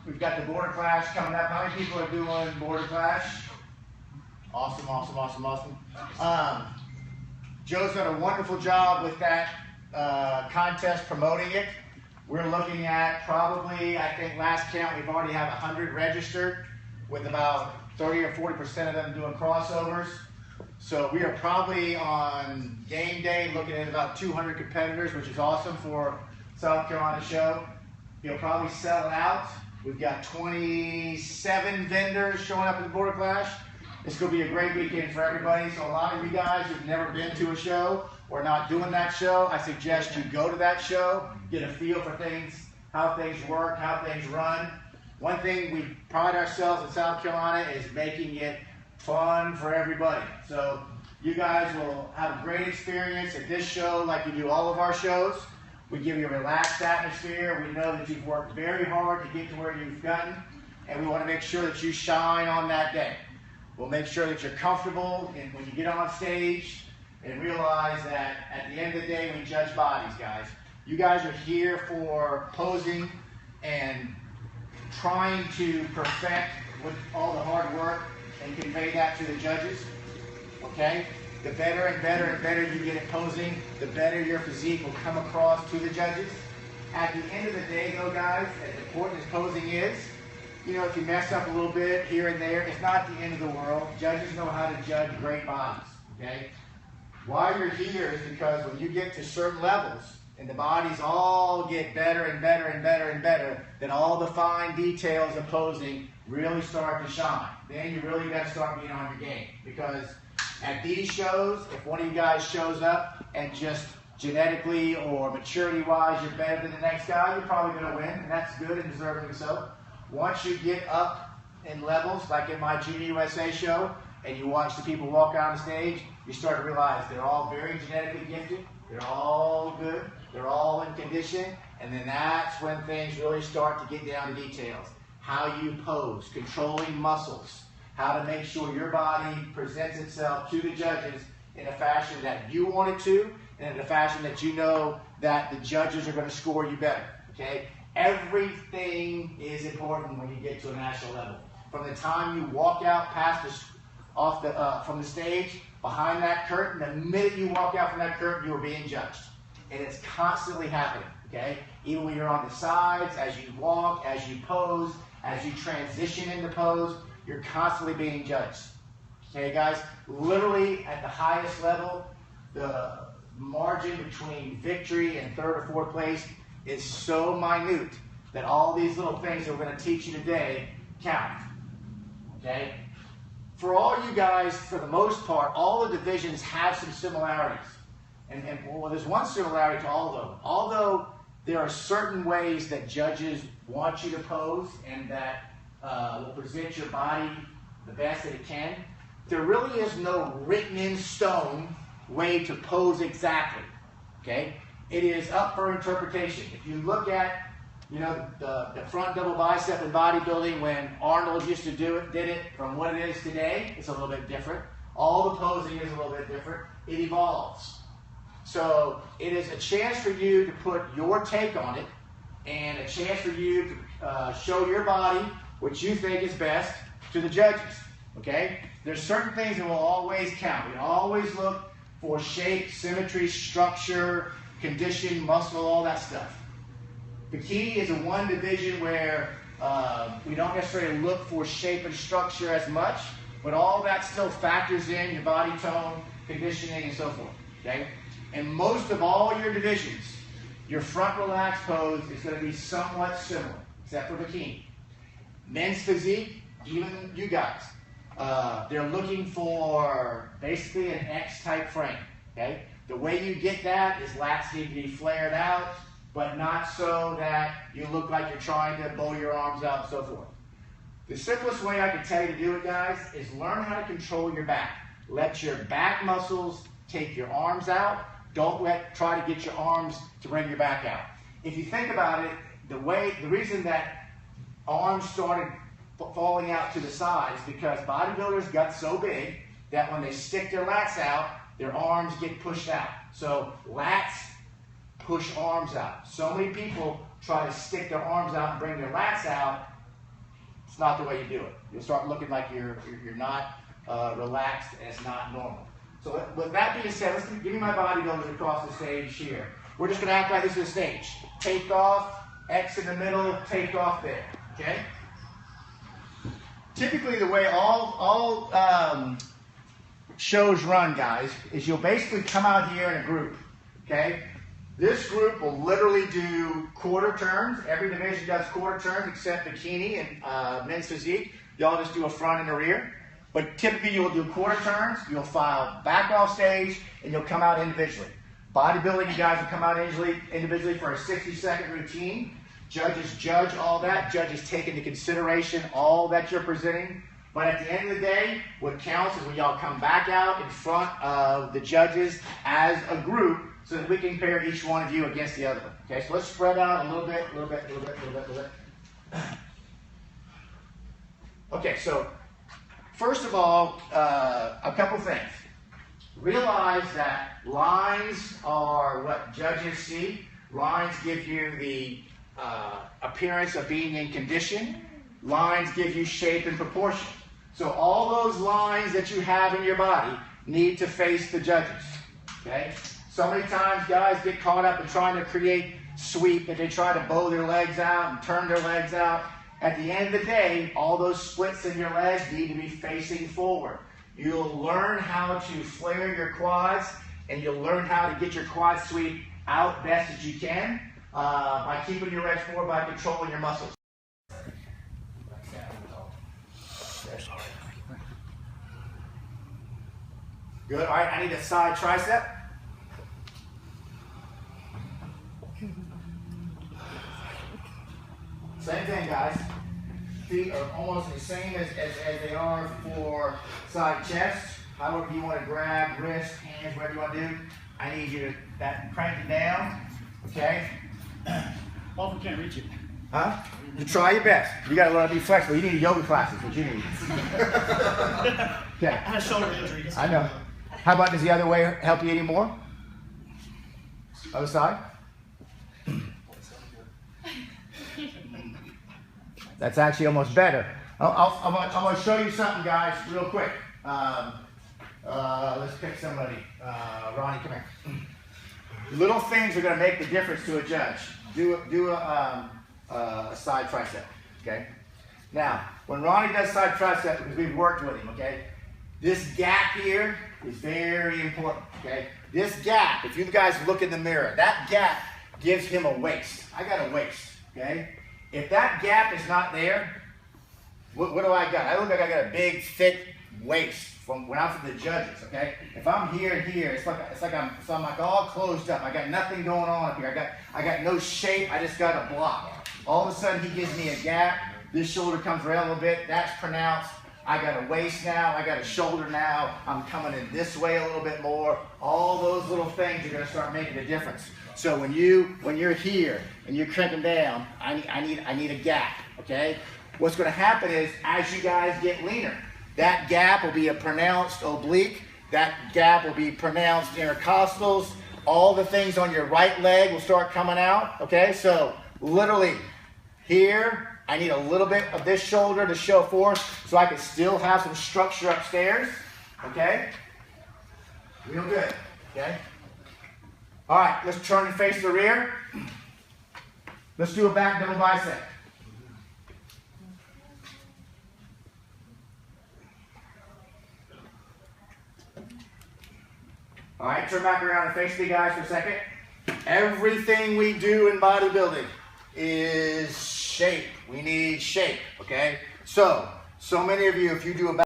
We've got the border clash coming up. How many people are doing border clash? Awesome, awesome, awesome, awesome. Joe's done a wonderful job with that contest, promoting it. We're looking at probably, I think last count, we've already have 100 registered, with about 30 or 40% of them doing crossovers. So we are probably on game day looking at about 200 competitors, which is awesome for South Carolina show. You'll probably sell it out. We've got 27 vendors showing up at the border clash. It's going to be a great weekend for everybody. So a lot of you guys who've never been to a show or not doing that show, I suggest you go to that show, get a feel for things, how things work, how things run. One thing we pride ourselves in South Carolina is making it fun for everybody. So you guys will have a great experience at this show like you do all of our shows. We give you a relaxed atmosphere. We know that you've worked very hard to get to where you've gotten, and we want to make sure that you shine on that day. We'll make sure that you're comfortable when you get on stage, and realize that at the end of the day, we judge bodies, guys. You guys are here for posing and trying to perfect with all the hard work and convey that to the judges, okay? The better and better and better you get at posing, the better your physique will come across to the judges. At the end of the day, though, guys, as important as posing is, you know, if you mess up a little bit here and there, it's not the end of the world. Judges know how to judge great bodies, okay? Why you're here is because when you get to certain levels, and the bodies all get better and better and better and better, then all the fine details of posing really start to shine. Then you really got to start being on your game. Because at these shows, if one of you guys shows up and just genetically or maturity-wise you're better than the next guy, you're probably going to win, and that's good and deserving so. Once you get up in levels, like in my Junior USA show, and you watch the people walk out on stage, you start to realize they're all very genetically gifted, they're all good, they're all in condition, and then that's when things really start to get down to details. How you pose, controlling muscles, how to make sure your body presents itself to the judges in a fashion that you want it to, and in a fashion that you know that the judges are going to score you better, okay? Everything is important when you get to a national level. From the time you walk out past from the stage, behind that curtain, the minute you walk out from that curtain, you are being judged. And it's constantly happening, okay? Even when you're on the sides, as you walk, as you pose, as you transition into pose, you're constantly being judged. Okay, guys? Literally, at the highest level, the margin between victory and third or fourth place is so minute that all these little things that we're going to teach you today count. Okay? For all you guys, for the most part, all the divisions have some similarities. And well, there's one similarity to all of them. Although there are certain ways that judges want you to pose and that will present your body the best that it can, there really is no written in stone way to pose exactly. Okay? It is up for interpretation. If you look at, you know, the front double bicep in bodybuilding when Arnold used to did it from what it is today, it's a little bit different. All the posing is a little bit different. It evolves. So it is a chance for you to put your take on it and a chance for you to show your body what you think is best to the judges. Okay? There's certain things that will always count. We always look for shape, symmetry, structure, condition, muscle, all that stuff. Bikini is a one division where we don't necessarily look for shape and structure as much, but all that still factors in your body tone, conditioning, and so forth. Okay? And most of all your divisions, your front relaxed pose is going to be somewhat similar, except for bikini. Men's physique, even you guys, they're looking for basically an X-type frame. Okay? The way you get that is lats need to be flared out, but not so that you look like you're trying to bow your arms out and so forth. The simplest way I can tell you to do it, guys, is learn how to control your back. Let your back muscles take your arms out. Don't try to get your arms to bring your back out. If you think about it, the reason that arms started falling out to the sides because bodybuilders got so big that when they stick their lats out, their arms get pushed out. So lats push arms out. So many people try to stick their arms out and bring their lats out. It's not the way you do it. You'll start looking like you're not relaxed, and it's not normal. So with that being said, give me my bodybuilders across the stage here. We're just going to act like this is a stage. Take off, X in the middle, take off there. Okay? Typically, the way all shows run, guys, is you'll basically come out here in a group. Okay? This group will literally do quarter turns. Every division does quarter turns except bikini and men's physique. Y'all just do a front and a rear. But typically you'll do quarter turns, you'll file back off stage, and you'll come out individually. Bodybuilding, you guys will come out individually for a 60-second routine. Judges judge all that. Judges take into consideration all that you're presenting. But at the end of the day, what counts is when y'all come back out in front of the judges as a group, so that we can compare each one of you against the other one. Okay, so let's spread out a little bit. Okay, so first of all, a couple things. Realize that lines are what judges see. Lines give you the appearance of being in condition. Lines give you shape and proportion. So all those lines that you have in your body need to face the judges. Okay? So many times guys get caught up in trying to create sweep, and they try to bow their legs out and turn their legs out. At the end of the day, all those splits in your legs need to be facing forward. You'll learn how to flare your quads, and you'll learn how to get your quad sweep out best as you can by keeping your legs forward, by controlling your muscles. Good. All right, I need a side tricep. Same thing, guys. Feet are almost the same as they are for side chest. However you want to grab, wrist, hands, whatever you want to do. I need you to crank it down. Okay? Often can't reach it. Huh? You try your best. You got to learn to be flexible. You need yoga classes, what you need. Okay. I had shoulder injuries. I know. How about, does the other way help you anymore? Other side? That's actually almost better. I'm going to show you something, guys, real quick. Let's pick somebody. Ronnie, come here. Little things are going to make the difference to a judge. Do a side tricep, okay? Now, when Ronnie does side tricep, because we've worked with him, okay? This gap here is very important, okay? This gap, if you guys look in the mirror, that gap gives him a waist. I got a waist, okay? If that gap is not there, what do I got? I look like I got a big, thick waist from when I'm from the judges, okay? If I'm here and here, it's like I'm all closed up. I got nothing going on up here. I got no shape. I just got a block. All of a sudden, he gives me a gap. This shoulder comes around a little bit. That's pronounced. I got a waist now. I got a shoulder now. I'm coming in this way a little bit more. All those little things are going to start making a difference. So when you're here and you're cranking down, I need a gap, okay? What's going to happen is, as you guys get leaner, that gap will be a pronounced oblique. That gap will be pronounced intercostals. All the things on your right leg will start coming out, okay? So literally here, I need a little bit of this shoulder to show force so I can still have some structure upstairs, okay? Real good, okay? All right, let's turn and face the rear. Let's do a back double bicep. All right, turn back around and face me, guys, for a second. Everything we do in bodybuilding is shape. We need shape, okay? So many of you, if you do a back